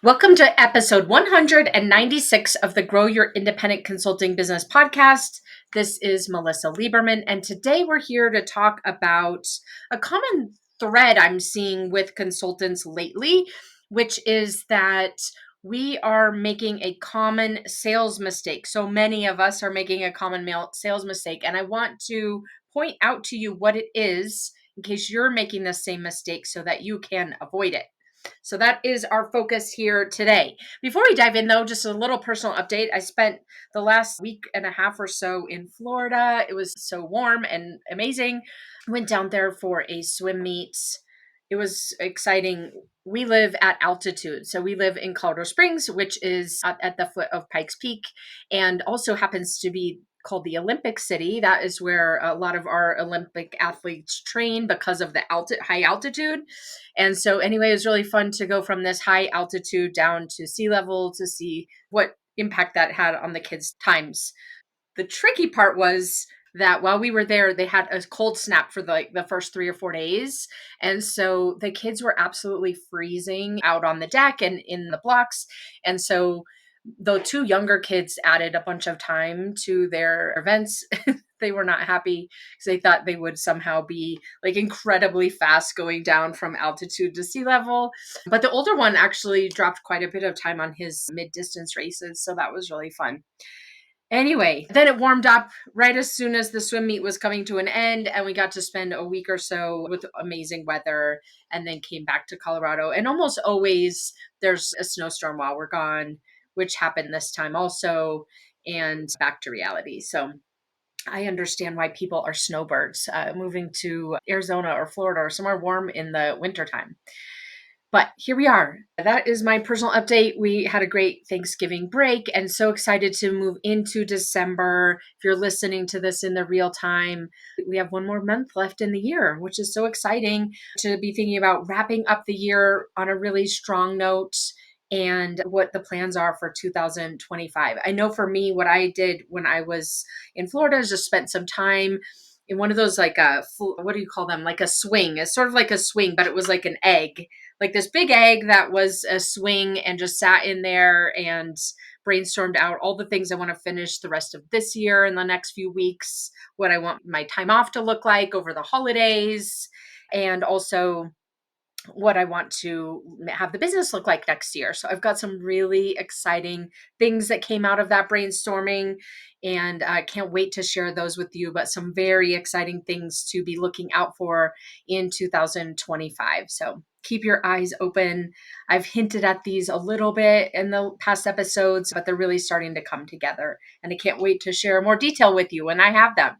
Welcome to episode 196 of the Grow Your Independent Consulting Business podcast. This is Melisa Lieberman, and today we're here to talk about a common thread I'm seeing with consultants lately, which is that we are making a common sales mistake. So many of us are making a common sales mistake, and I want to point out to you what it is in case you're making the same mistake so that you can avoid it. So that is our focus here today. Before we dive in, though, just a little personal update. I spent the last week and a half or so in Florida. It was so warm and amazing. Went down there for a swim meet. It was exciting. We live at altitude. So we live in Colorado Springs, which is at the foot of Pikes Peak, and also happens to be called the Olympic City. That is where a lot of our Olympic athletes train because of the high altitude. And so anyway, it was really fun to go from this high altitude down to sea level to see what impact that had on the kids' times. The tricky part was that while we were there, they had a cold snap for the first 3 or 4 days. And so the kids were absolutely freezing out on the deck and in the blocks. And so the two younger kids added a bunch of time to their events. They were not happy because they thought they would somehow be like incredibly fast going down from altitude to sea level. But the older one actually dropped quite a bit of time on his mid distance races. So that was really fun. Anyway, then it warmed up right as soon as the swim meet was coming to an end, and we got to spend a week or so with amazing weather and then came back to Colorado. And almost always there's a snowstorm while we're gone, which happened this time also, and back to reality. So I understand why people are snowbirds moving to Arizona or Florida or somewhere warm in the wintertime. But here we are. That is my personal update. We had a great Thanksgiving break and so excited to move into December. If you're listening to this in the real time, we have one more month left in the year, which is so exciting to be thinking about wrapping up the year on a really strong note and what the plans are for 2025. I know for me, what I did when I was in Florida is just spent some time in one of those what do you call them? Like a swing. It's sort of like a swing, but it was like an egg, like this big egg that was a swing, and just sat in there and brainstormed out all the things I want to finish the rest of this year in the next few weeks, what I want my time off to look like over the holidays, and also what I want to have the business look like next year. So I've got some really exciting things that came out of that brainstorming, and I can't wait to share those with you, but some very exciting things to be looking out for in 2025. So keep your eyes open. I've hinted at these a little bit in the past episodes, but they're really starting to come together, and I can't wait to share more detail with you when I have them.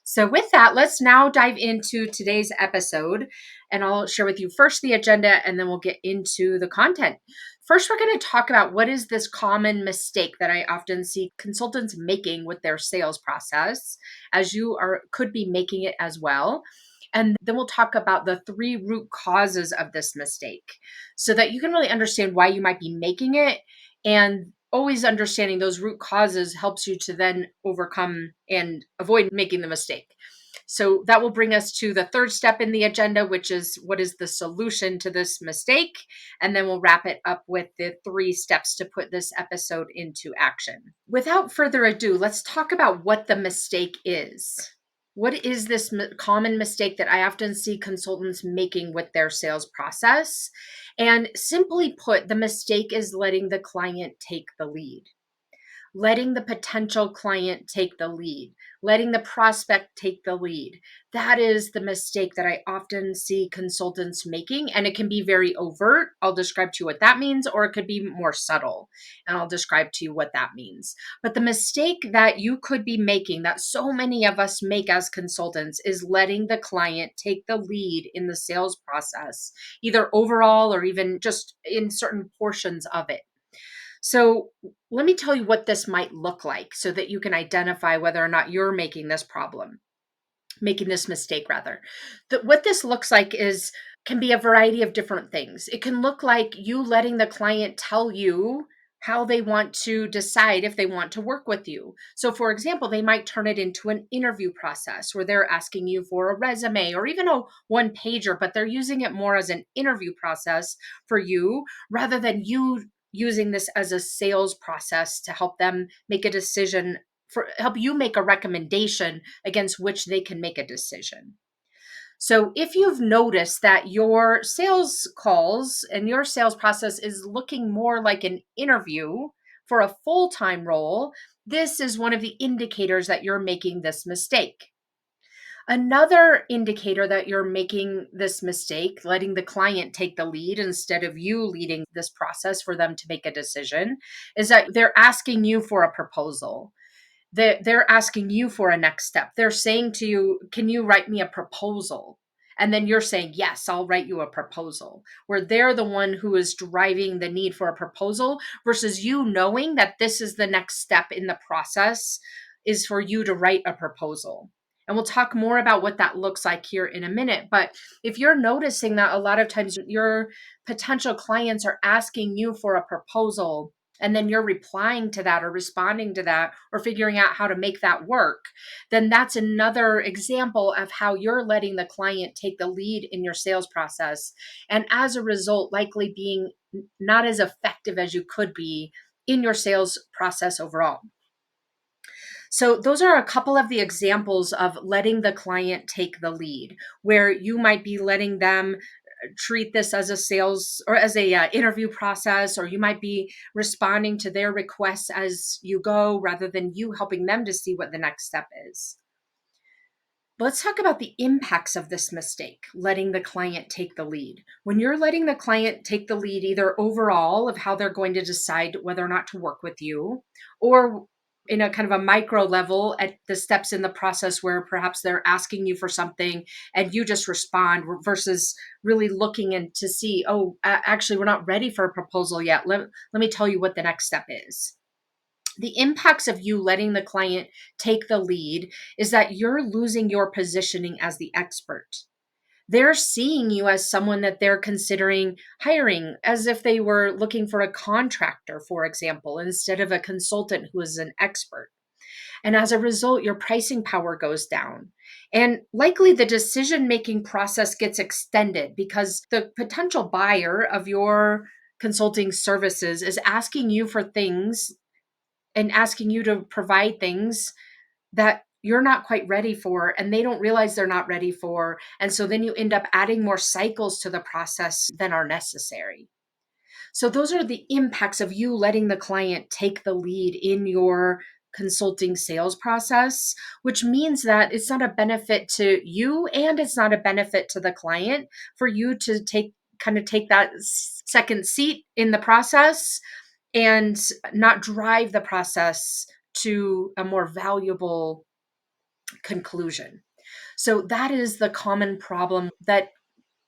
So with that, let's now dive into today's episode, and I'll share with you first the agenda, and then we'll get into the content. First, we're going to talk about what is this common mistake that I often see consultants making with their sales process, as you could be making it as well. And then we'll talk about the 3 root causes of this mistake so that you can really understand why you might be making it, and always understanding those root causes helps you to then overcome and avoid making the mistake. So that will bring us to the third step in the agenda, which is what is the solution to this mistake? And then we'll wrap it up with the 3 steps to put this episode into action. Without further ado, let's talk about what the mistake is. What is this common mistake that I often see consultants making with their sales process? And simply put, the mistake is letting the client take the lead. Letting the potential client take the lead, letting the prospect take the lead. That is the mistake that I often see consultants making, and it can be very overt. I'll describe to you what that means, or it could be more subtle, and I'll describe to you what that means. But the mistake that you could be making, that so many of us make as consultants, is letting the client take the lead in the sales process, either overall or even just in certain portions of it. So let me tell you what this might look like so that you can identify whether or not you're making this mistake rather. What this looks like can be a variety of different things. It can look like you letting the client tell you how they want to decide if they want to work with you. So for example, they might turn it into an interview process where they're asking you for a resume or even a one pager, but they're using it more as an interview process for you rather than you using this as a sales process to help them make a decision, for help you make a recommendation against which they can make a decision. So if you've noticed that your sales calls and your sales process is looking more like an interview for a full-time role, this is one of the indicators that you're making this mistake. Another indicator that you're making this mistake, letting the client take the lead instead of you leading this process for them to make a decision, is that they're asking you for a proposal. They're asking you for a next step. They're saying to you, can you write me a proposal? And then you're saying, yes, I'll write you a proposal, where they're the one who is driving the need for a proposal versus you knowing that this is the next step in the process is for you to write a proposal. And we'll talk more about what that looks like here in a minute. But if you're noticing that a lot of times your potential clients are asking you for a proposal, and then you're replying to that or responding to that or figuring out how to make that work, then that's another example of how you're letting the client take the lead in your sales process. And as a result, likely being not as effective as you could be in your sales process overall. So, those are a couple of the examples of letting the client take the lead, where you might be letting them treat this as a sales or as a interview process, or you might be responding to their requests as you go rather than you helping them to see what the next step is. But let's talk about the impacts of this mistake, letting the client take the lead. When you're letting the client take the lead, either overall of how they're going to decide whether or not to work with you, or in a kind of a micro level at the steps in the process where perhaps they're asking you for something and you just respond versus really looking and to see, oh, actually, we're not ready for a proposal yet. Let me tell you what the next step is. The impacts of you letting the client take the lead is that you're losing your positioning as the expert. They're seeing you as someone that they're considering hiring as if they were looking for a contractor, for example, instead of a consultant who is an expert. And as a result, your pricing power goes down. And likely the decision making process gets extended because the potential buyer of your consulting services is asking you for things and asking you to provide things that you're not quite ready for and they don't realize they're not ready for. And so then you end up adding more cycles to the process than are necessary. So those are the impacts of you letting the client take the lead in your consulting sales process, which means that it's not a benefit to you and it's not a benefit to the client for you to take that second seat in the process and not drive the process to a more valuable conclusion. So that is the common problem that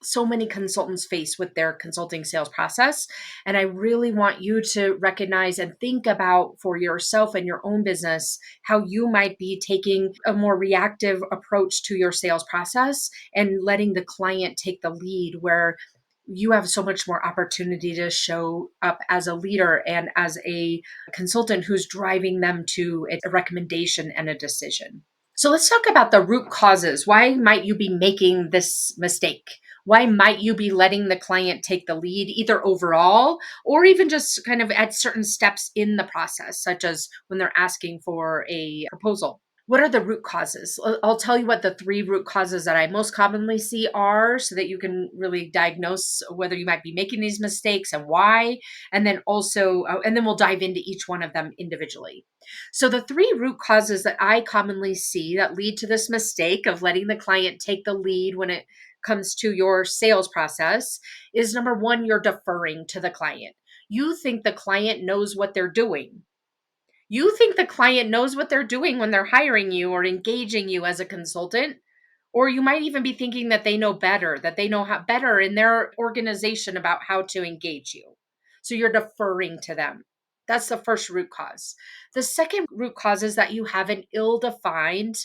so many consultants face with their consulting sales process. And I really want you to recognize and think about for yourself and your own business how you might be taking a more reactive approach to your sales process and letting the client take the lead where you have so much more opportunity to show up as a leader and as a consultant who's driving them to a recommendation and a decision. So let's talk about the root causes. Why might you be making this mistake? Why might you be letting the client take the lead, either overall or even just kind of at certain steps in the process, such as when they're asking for a proposal? What are the root causes? I'll tell you what the three root causes that I most commonly see are so that you can really diagnose whether you might be making these mistakes and why. And then also, and then we'll dive into each one of them individually. So, the three root causes that I commonly see that lead to this mistake of letting the client take the lead when it comes to your sales process is number one, you're deferring to the client. You think the client knows what they're doing. You think the client knows what they're doing when they're hiring you or engaging you as a consultant, or you might even be thinking that they know better, that they know how better in their organization about how to engage you. So you're deferring to them. That's the first root cause. The second root cause is that you have an ill-defined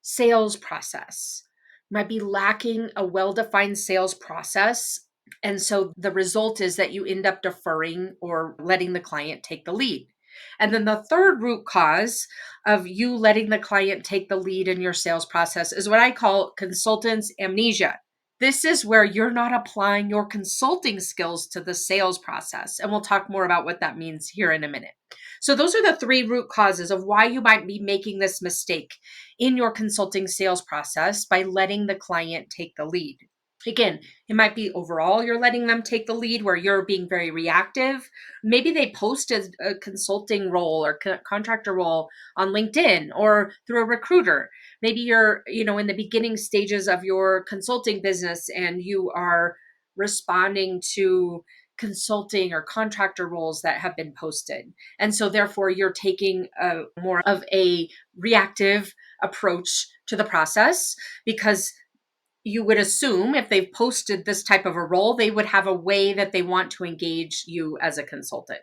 sales process. You might be lacking a well-defined sales process. And so the result is that you end up deferring or letting the client take the lead. And then the third root cause of you letting the client take the lead in your sales process is what I call consultants amnesia. This is where you're not applying your consulting skills to the sales process. And we'll talk more about what that means here in a minute. So, those are the three root causes of why you might be making this mistake in your consulting sales process by letting the client take the lead. Again, it might be overall you're letting them take the lead where you're being very reactive. Maybe they posted a consulting role or contractor role on LinkedIn or through a recruiter. Maybe you're, in the beginning stages of your consulting business and you are responding to consulting or contractor roles that have been posted. And so therefore you're taking a more of a reactive approach to the process because you would assume if they've posted this type of a role, they would have a way that they want to engage you as a consultant.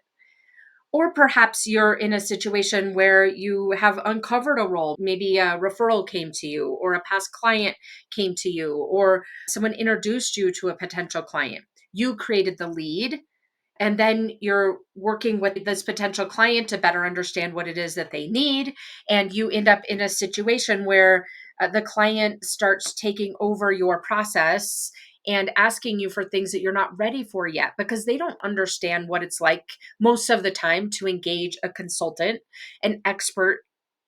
Or perhaps you're in a situation where you have uncovered a role. Maybe a referral came to you, or a past client came to you, or someone introduced you to a potential client. You created the lead, and then you're working with this potential client to better understand what it is that they need. And you end up in a situation where the client starts taking over your process and asking you for things that you're not ready for yet because they don't understand what it's like most of the time to engage a consultant, an expert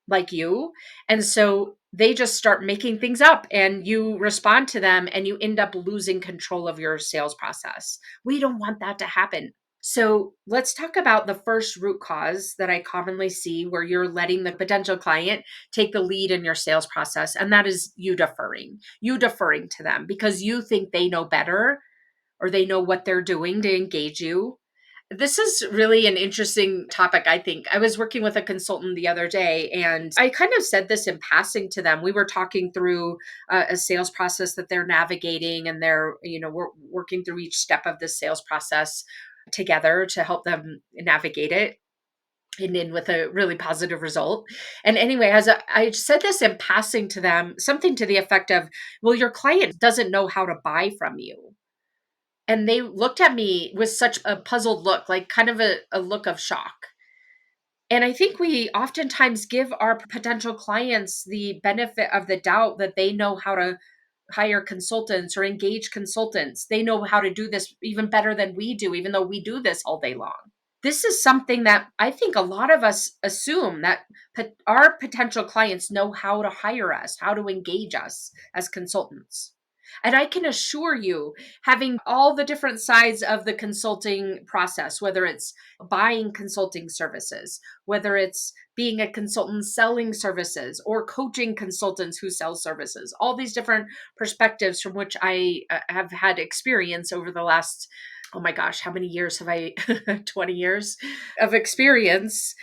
like you. And so they just start making things up and you respond to them and you end up losing control of your sales process. We don't want that to happen. So let's talk about the first root cause that I commonly see where you're letting the potential client take the lead in your sales process. And that is you deferring to them because you think they know better or they know what they're doing to engage you. This is really an interesting topic, I think. I was working with a consultant the other day, and I kind of said this in passing to them. We were talking through a sales process that they're navigating, and we're working through each step of the sales process together to help them navigate it and in with a really positive result. And anyway, I said this in passing to them, something to the effect of, well, your client doesn't know how to buy from you. And they looked at me with such a puzzled look, like kind of a look of shock. And I think we oftentimes give our potential clients the benefit of the doubt that they know how to hire consultants or engage consultants. They know how to do this even better than we do, even though we do this all day long. This is something that I think a lot of us assume that our potential clients know how to hire us, how to engage us as consultants. And I can assure you, having all the different sides of the consulting process, whether it's buying consulting services, whether it's being a consultant selling services or coaching consultants who sell services, all these different perspectives from which I have had experience over the last, oh my gosh, how many years have I? 20 years of experience.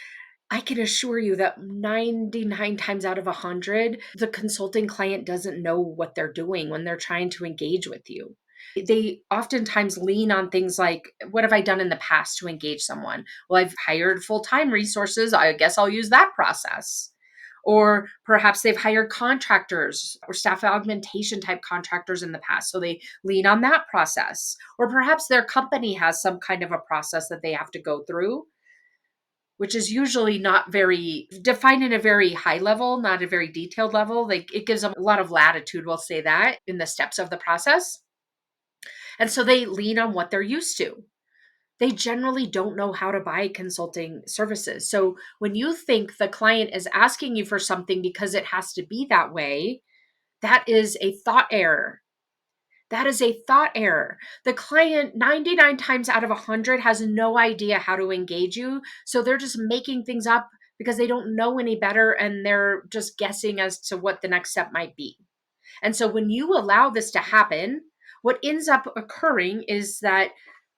I can assure you that 99 times out of 100, the consulting client doesn't know what they're doing when they're trying to engage with you. They oftentimes lean on things like, what have I done in the past to engage someone? Well, I've hired full time resources. I guess I'll use that process. Or perhaps they've hired contractors or staff augmentation type contractors in the past. So they lean on that process. Or perhaps their company has some kind of a process that they have to go through, which is usually not very defined in a very high level, not a very detailed level. Like it gives them a lot of latitude, we'll say that, in the steps of the process. And so they lean on what they're used to. They generally don't know how to buy consulting services. So when you think the client is asking you for something because it has to be that way, that is a thought error. That is a thought error. The client 99 times out of 100 has no idea how to engage you. So they're just making things up because they don't know any better and they're just guessing as to what the next step might be. And so when you allow this to happen, what ends up occurring is that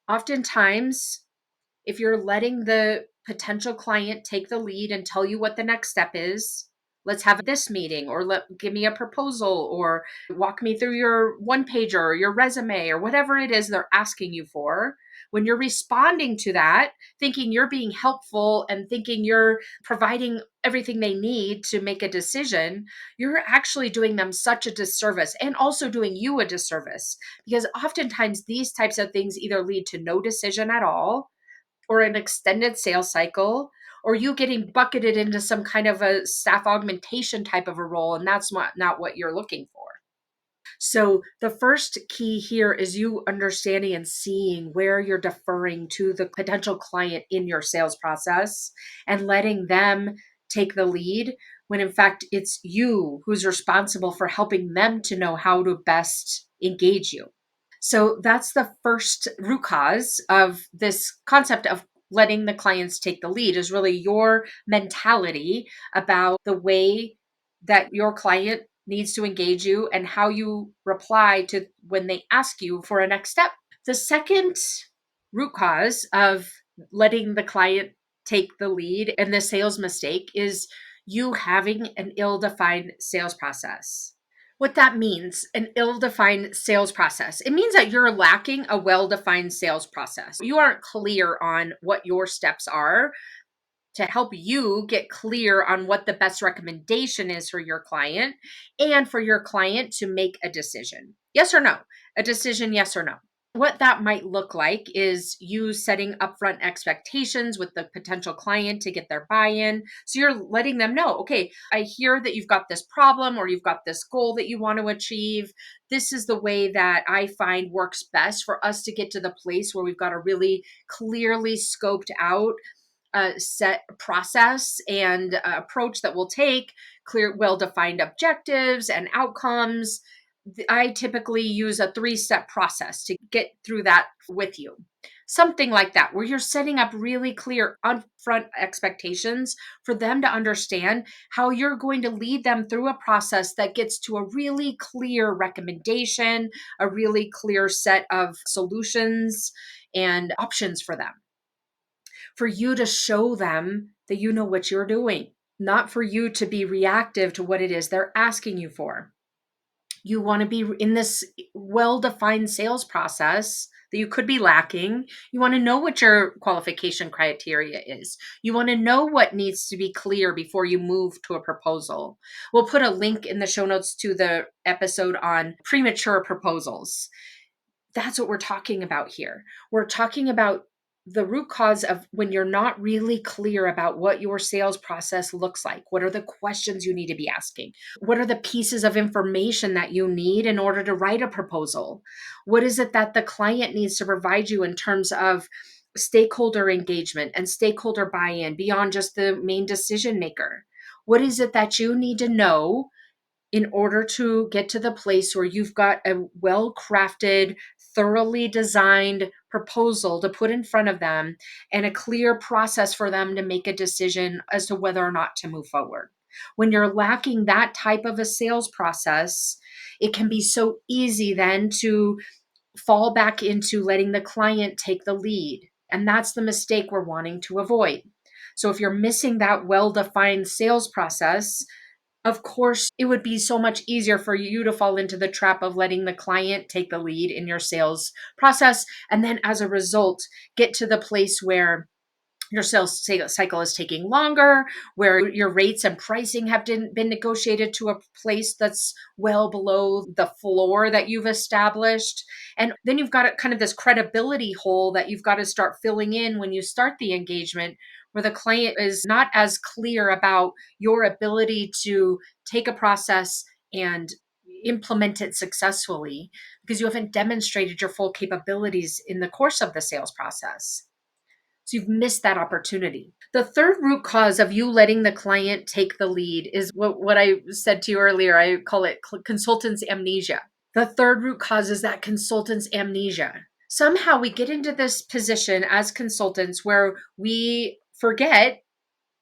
oftentimes, if you're letting the potential client take the lead and tell you what the next step is, let's have this meeting, or give me a proposal, or walk me through your one pager or your resume or whatever it is they're asking you for. When you're responding to that, thinking you're being helpful and thinking you're providing everything they need to make a decision, you're actually doing them such a disservice and also doing you a disservice, because oftentimes these types of things either lead to no decision at all, or an extended sales cycle, or you getting bucketed into some kind of a staff augmentation type of a role, and that's not what you're looking for. So the first key here is you understanding and seeing where you're deferring to the potential client in your sales process and letting them take the lead when in fact it's you who's responsible for helping them to know how to best engage you. So that's the first root cause of this concept of letting the clients take the lead is really your mentality about the way that your client needs to engage you and how you reply to when they ask you for a next step. The second root cause of letting the client take the lead and the sales mistake is you having an ill defined sales process. What that means, an ill defined sales process, it means that you're lacking a well defined sales process. You aren't clear on what your steps are to help you get clear on what the best recommendation is for your client and for your client to make a decision. Yes or no? A decision, yes or no. What that might look like is you setting upfront expectations with the potential client to get their buy in. So you're letting them know, okay, I hear that you've got this problem or you've got this goal that you want to achieve. This is the way that I find works best for us to get to the place where we've got a really clearly scoped out set process and approach that we'll take, clear, well defined objectives and outcomes. I typically use a 3-step process to get through that with you. Something like that, where you're setting up really clear upfront expectations for them to understand how you're going to lead them through a process that gets to a really clear recommendation, a really clear set of solutions and options for them, for you to show them that you know what you're doing, not for you to be reactive to what it is they're asking you for. You want to be in this well defined sales process that you could be lacking. You want to know what your qualification criteria is. You want to know what needs to be clear before you move to a proposal. We'll put a link in the show notes to the episode on premature proposals. That's what we're talking about here. We're talking about the root cause of when you're not really clear about what your sales process looks like. What are the questions you need to be asking? What are the pieces of information that you need in order to write a proposal? What is it that the client needs to provide you in terms of stakeholder engagement and stakeholder buy in beyond just the main decision maker? What is it that you need to know in order to get to the place where you've got a well crafted, thoroughly designed proposal to put in front of them and a clear process for them to make a decision as to whether or not to move forward? When you're lacking that type of a sales process, it can be so easy then to fall back into letting the client take the lead. And that's the mistake we're wanting to avoid. So if you're missing that well defined sales process, of course, it would be so much easier for you to fall into the trap of letting the client take the lead in your sales process. And then as a result, get to the place where your sales cycle is taking longer, where your rates and pricing have been negotiated to a place that's well below the floor that you've established. And then you've got kind of this credibility hole that you've got to start filling in when you start the engagement, where the client is not as clear about your ability to take a process and implement it successfully because you haven't demonstrated your full capabilities in the course of the sales process. So you've missed that opportunity. The third root cause of you letting the client take the lead is what I said to you earlier. I call it consultant's amnesia. The third root cause is that consultant's amnesia. Somehow we get into this position as consultants where we forget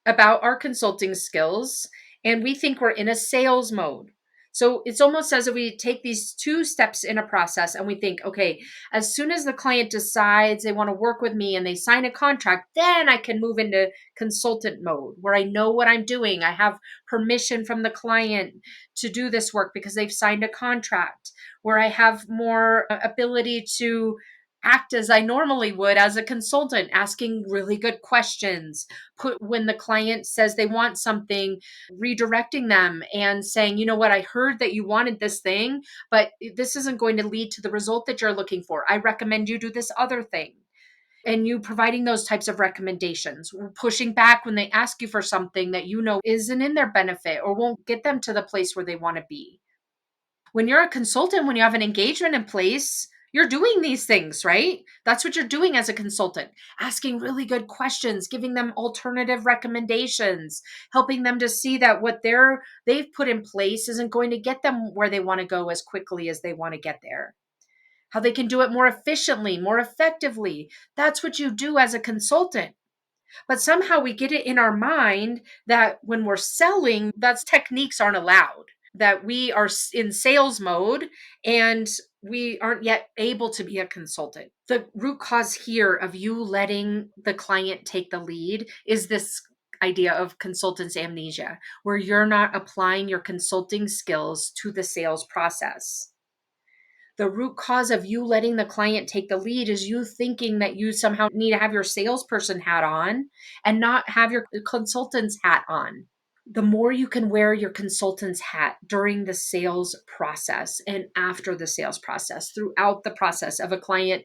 about our consulting skills and we think we're in a sales mode. So it's almost as if we take these 2 steps in a process and we think, okay, as soon as the client decides they want to work with me and they sign a contract, then I can move into consultant mode where I know what I'm doing. I have permission from the client to do this work because they've signed a contract, where I have more ability to act as I normally would as a consultant, asking really good questions, put when the client says they want something, redirecting them and saying, you know what, I heard that you wanted this thing, but this isn't going to lead to the result that you're looking for. I recommend you do this other thing. And you providing those types of recommendations, pushing back when they ask you for something that you know isn't in their benefit or won't get them to the place where they want to be. When you're a consultant, when you have an engagement in place, you're doing these things, right? That's what you're doing as a consultant, asking really good questions, giving them alternative recommendations, helping them to see that what they've put in place isn't going to get them where they want to go as quickly as they want to get there. How they can do it more efficiently, more effectively. That's what you do as a consultant. But somehow we get it in our mind that when we're selling, that's techniques aren't allowed, that we are in sales mode and we aren't yet able to be a consultant. The root cause here of you letting the client take the lead is this idea of consultant's amnesia, where you're not applying your consulting skills to the sales process. The root cause of you letting the client take the lead is you thinking that you somehow need to have your salesperson hat on and not have your consultant's hat on. The more you can wear your consultant's hat during the sales process and after the sales process, throughout the process of a client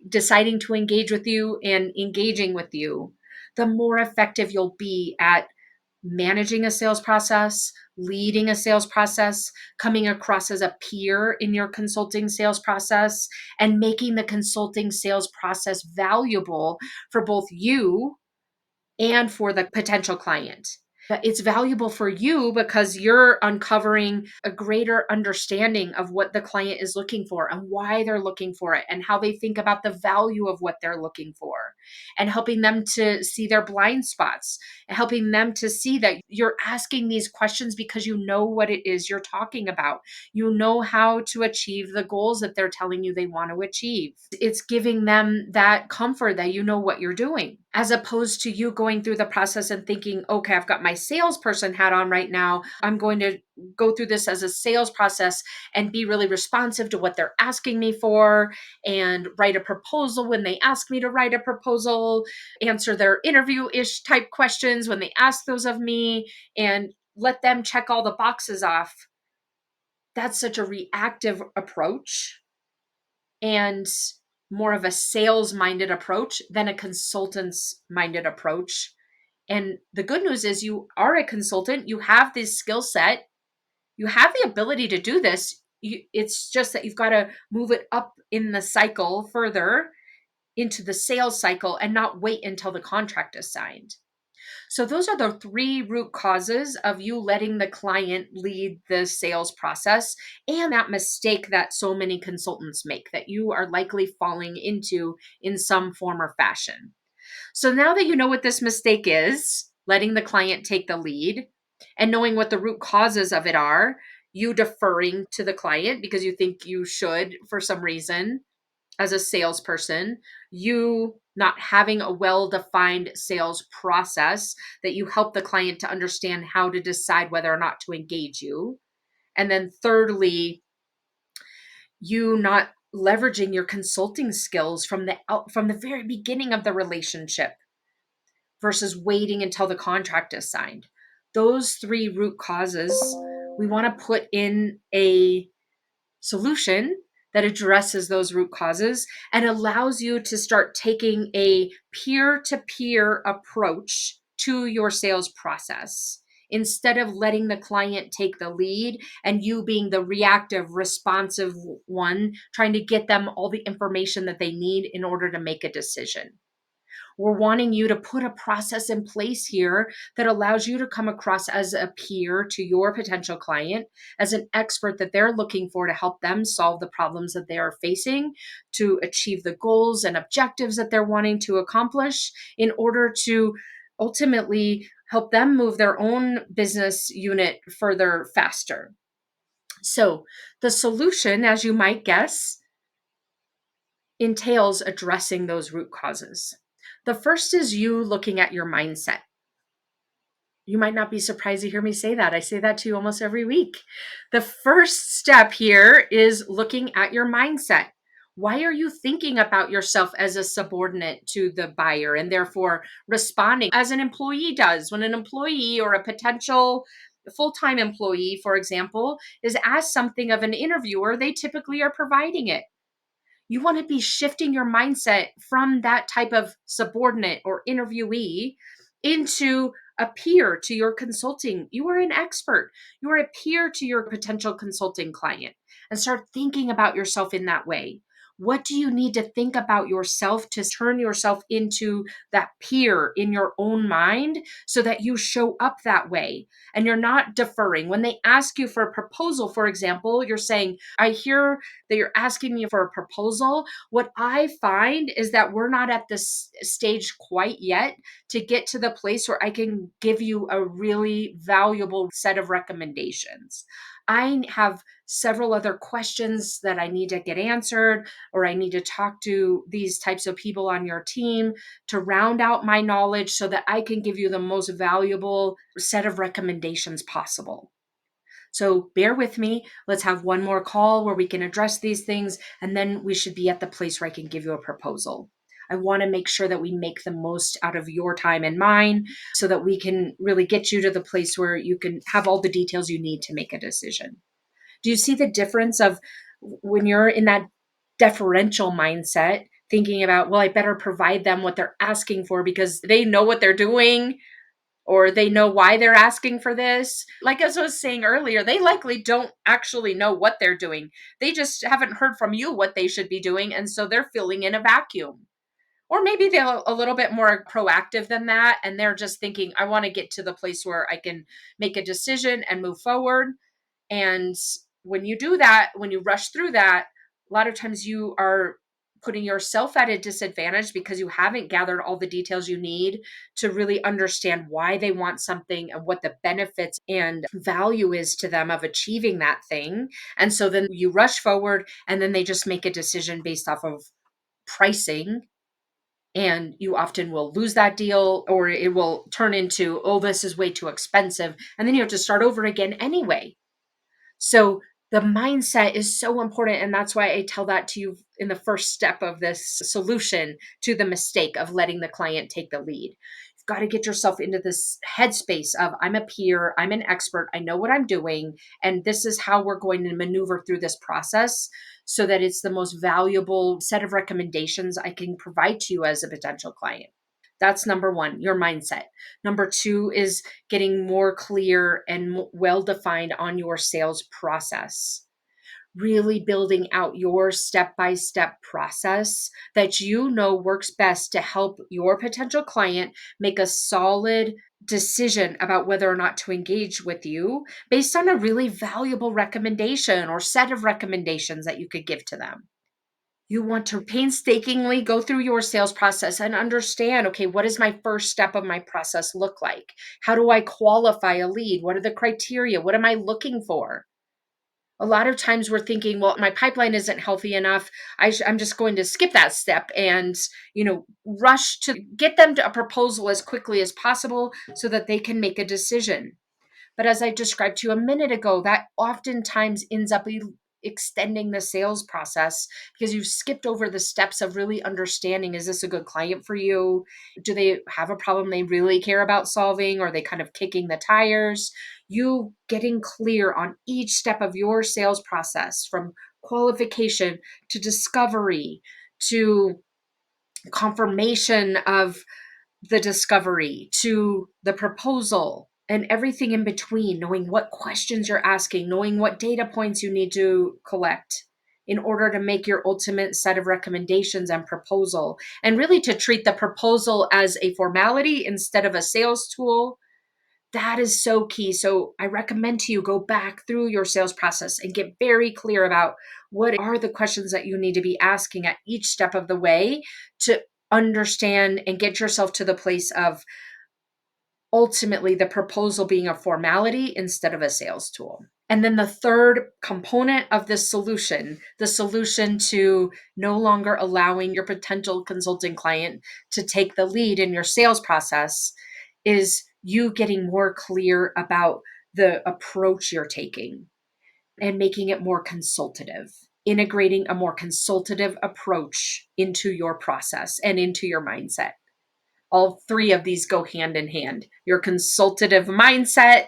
deciding to engage with you and engaging with you, the more effective you'll be at managing a sales process, leading a sales process, coming across as a peer in your consulting sales process, and making the consulting sales process valuable for both you and for the potential client. It's valuable for you because you're uncovering a greater understanding of what the client is looking for and why they're looking for it and how they think about the value of what they're looking for, and helping them to see their blind spots and helping them to see that you're asking these questions because you know what it is you're talking about. You know how to achieve the goals that they're telling you they want to achieve. It's giving them that comfort that you know what you're doing, as opposed to you going through the process and thinking, okay, I've got my salesperson hat on right now. I'm going to go through this as a sales process and be really responsive to what they're asking me for and write a proposal when they ask me to write a proposal, answer their interview-ish type questions when they ask those of me, and let them check all the boxes off. That's such a reactive approach and more of a sales minded approach than a consultants minded approach. And the good news is you are a consultant, you have this skill set, you have the ability to do this. It's just that you've got to move it up in the cycle further into the sales cycle and not wait until the contract is signed. So those are the three root causes of you letting the client lead the sales process, and that mistake that so many consultants make that you are likely falling into in some form or fashion. So now that you know what this mistake is, letting the client take the lead and knowing what the root causes of it are, you deferring to the client because you think you should for some reason, as a salesperson, you not having a well-defined sales process that you help the client to understand how to decide whether or not to engage you. And then thirdly, you not leveraging your consulting skills from the very beginning of the relationship versus waiting until the contract is signed. Those three root causes we want to put in a solution that addresses those root causes and allows you to start taking a peer-to-peer approach to your sales process instead of letting the client take the lead and you being the reactive, responsive one, trying to get them all the information that they need in order to make a decision. We're wanting you to put a process in place here that allows you to come across as a peer to your potential client, as an expert that they're looking for to help them solve the problems that they are facing, to achieve the goals and objectives that they're wanting to accomplish in order to ultimately help them move their own business unit further faster. So, the solution, as you might guess, entails addressing those root causes. The first is you looking at your mindset. You might not be surprised to hear me say that. I say that to you almost every week. The first step here is looking at your mindset. Why are you thinking about yourself as a subordinate to the buyer and therefore responding as an employee does? When an employee or a potential full-time employee, for example, is asked something of an interviewer, they typically are providing it. You want to be shifting your mindset from that type of subordinate or interviewee into a peer to your consulting. You are an expert. You are a peer to your potential consulting client. and start thinking about yourself in that way. What do you need to think about yourself to turn yourself into that peer in your own mind so that you show up that way and you're not deferring? When they ask you for a proposal, for example, you're saying, I hear that you're asking me for a proposal. What I find is that we're not at this stage quite yet to get to the place where I can give you a really valuable set of recommendations. I have several other questions that I need to get answered, or I need to talk to these types of people on your team to round out my knowledge so that I can give you the most valuable set of recommendations possible. So bear with me. Let's have one more call where we can address these things, and then we should be at the place where I can give you a proposal. I want to make sure that we make the most out of your time and mine so that we can really get you to the place where you can have all the details you need to make a decision. Do you see the difference of when you're in that deferential mindset, thinking about, well, I better provide them what they're asking for because they know what they're doing or they know why they're asking for this? Like as I was saying earlier, they likely don't actually know what they're doing. They just haven't heard from you what they should be doing. And so they're filling in a vacuum. Or maybe they're a little bit more proactive than that. And they're just thinking, I want to get to the place where I can make a decision and move forward. And when you do that, when you rush through that, a lot of times you are putting yourself at a disadvantage because you haven't gathered all the details you need to really understand why they want something and what the benefits and value is to them of achieving that thing. And so then you rush forward and then they just make a decision based off of pricing, and you often will lose that deal or it will turn into, oh, this is way too expensive, and then you have to start over again anyway. So the mindset is so important. And that's why I tell that to you in the first step of this solution to the mistake of letting the client take the lead. You've got to get yourself into this headspace of, I'm a peer, I'm an expert, I know what I'm doing, and this is how we're going to maneuver through this process so that it's the most valuable set of recommendations I can provide to you as a potential client. That's number one, your mindset. Number two is getting more clear and well defined on your sales process. Really building out your step by step process that you know works best to help your potential client make a solid decision about whether or not to engage with you based on a really valuable recommendation or set of recommendations that you could give to them. You want to painstakingly go through your sales process and understand, okay, what does my first step of my process look like? How do I qualify a lead? What are the criteria? What am I looking for? A lot of times we're thinking, well, my pipeline isn't healthy enough. I'm just going to skip that step and, rush to get them to a proposal as quickly as possible so that they can make a decision. But as I described to you a minute ago, that oftentimes ends up extending the sales process because you've skipped over the steps of really understanding, is this a good client for you? Do they have a problem they really care about solving? Or are they kind of kicking the tires? You getting clear on each step of your sales process from qualification to discovery to confirmation of the discovery to the proposal and everything in between, knowing what questions you're asking, knowing what data points you need to collect in order to make your ultimate set of recommendations and proposal, and really to treat the proposal as a formality instead of a sales tool. That is so key. So I recommend to you go back through your sales process and get very clear about what are the questions that you need to be asking at each step of the way to understand and get yourself to the place of ultimately the proposal being a formality instead of a sales tool. And then the third component of this solution, the solution to no longer allowing your potential consulting client to take the lead in your sales process, is you getting more clear about the approach you're taking and making it more consultative, integrating a more consultative approach into your process and into your mindset. All three of these go hand in hand: your consultative mindset,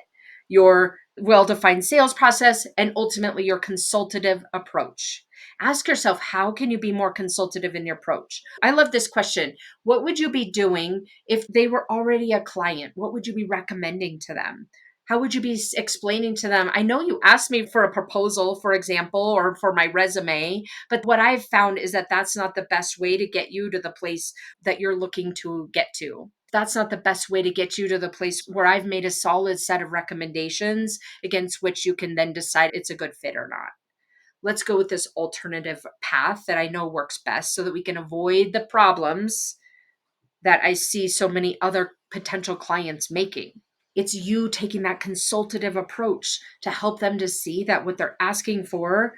your well defined sales process, and ultimately your consultative approach. Ask yourself, how can you be more consultative in your approach? I love this question. What would you be doing if they were already a client? What would you be recommending to them? How would you be explaining to them, I know you asked me for a proposal, for example, or for my resume, but what I've found is that that's not the best way to get you to the place that you're looking to get to. That's not the best way to get you to the place where I've made a solid set of recommendations against which you can then decide it's a good fit or not. Let's go with this alternative path that I know works best so that we can avoid the problems that I see so many other potential clients making. It's you taking that consultative approach to help them to see that what they're asking for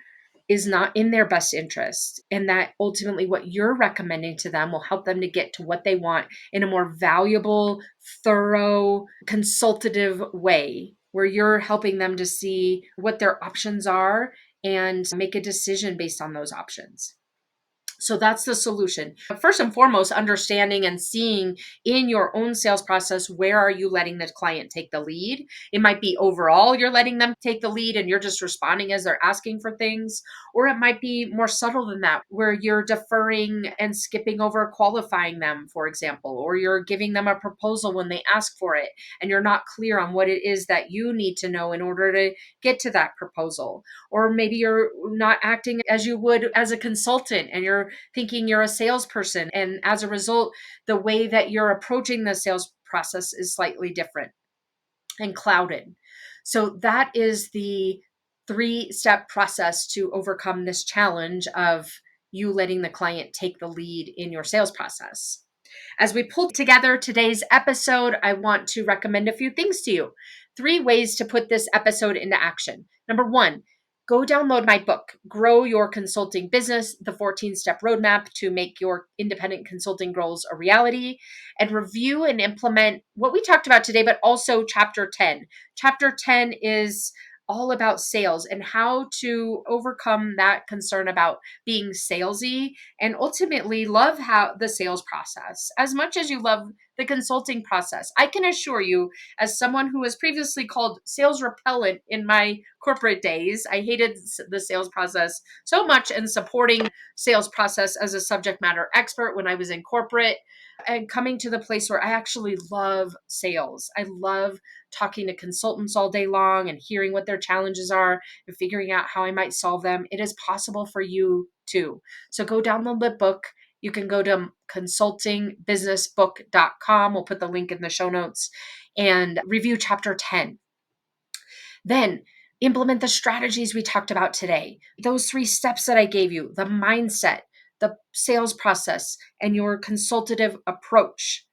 is not in their best interest, and that ultimately what you're recommending to them will help them to get to what they want in a more valuable, thorough, consultative way, where you're helping them to see what their options are and make a decision based on those options. So that's the solution. First and foremost, understanding and seeing in your own sales process, where are you letting the client take the lead? It might be overall you're letting them take the lead and you're just responding as they're asking for things. Or it might be more subtle than that, where you're deferring and skipping over qualifying them, for example, or you're giving them a proposal when they ask for it and you're not clear on what it is that you need to know in order to get to that proposal. Or maybe you're not acting as you would as a consultant and you're thinking you're a salesperson. And as a result, the way that you're approaching the sales process is slightly different and clouded. So that is the 3-step process to overcome this challenge of you letting the client take the lead in your sales process. As we pull together today's episode, I want to recommend a few things to you. 3 ways to put this episode into action. Number 1, go download my book, Grow Your Consulting Business, the 14-step roadmap to make your independent consulting goals a reality, and review and implement what we talked about today, but also chapter 10. Chapter 10 is all about sales and how to overcome that concern about being salesy and ultimately love how the sales process as much as you love the consulting process. I can assure you, as someone who was previously called sales repellent in my corporate days, I hated the sales process so much, and supporting sales process as a subject matter expert when I was in corporate, and coming to the place where I actually love sales. I love talking to consultants all day long and hearing what their challenges are and figuring out how I might solve them. It is possible for you too. So go download the book. You can go to consultingbusiness.coach. We'll put the link in the show notes, and review chapter 10. Then implement the strategies we talked about today. Those 3 steps that I gave you, the mindset, the sales process, and your consultative approach.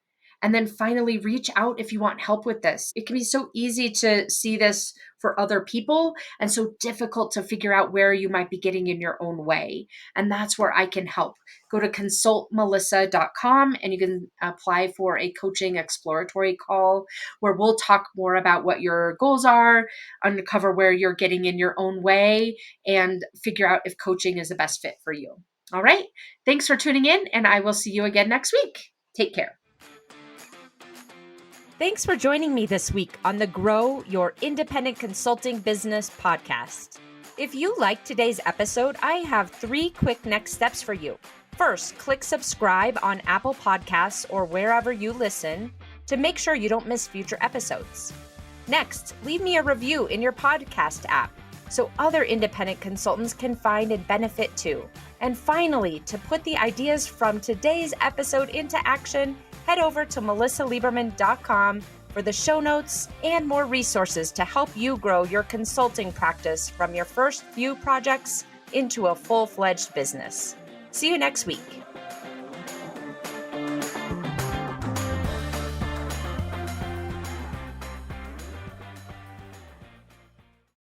And then finally, reach out if you want help with this. It can be so easy to see this for other people and so difficult to figure out where you might be getting in your own way. And that's where I can help. Go to consultmelisa.com and you can apply for a coaching exploratory call where we'll talk more about what your goals are, uncover where you're getting in your own way, and figure out if coaching is the best fit for you. All right. Thanks for tuning in, and I will see you again next week. Take care. Thanks for joining me this week on the Grow Your Independent Consulting Business podcast. If you liked today's episode, I have 3 quick next steps for you. First, click subscribe on Apple Podcasts or wherever you listen to make sure you don't miss future episodes. Next, leave me a review in your podcast app so other independent consultants can find and benefit too. And finally, to put the ideas from today's episode into action, head over to melissalieberman.com for the show notes and more resources to help you grow your consulting practice from your first few projects into a full-fledged business. See you next week.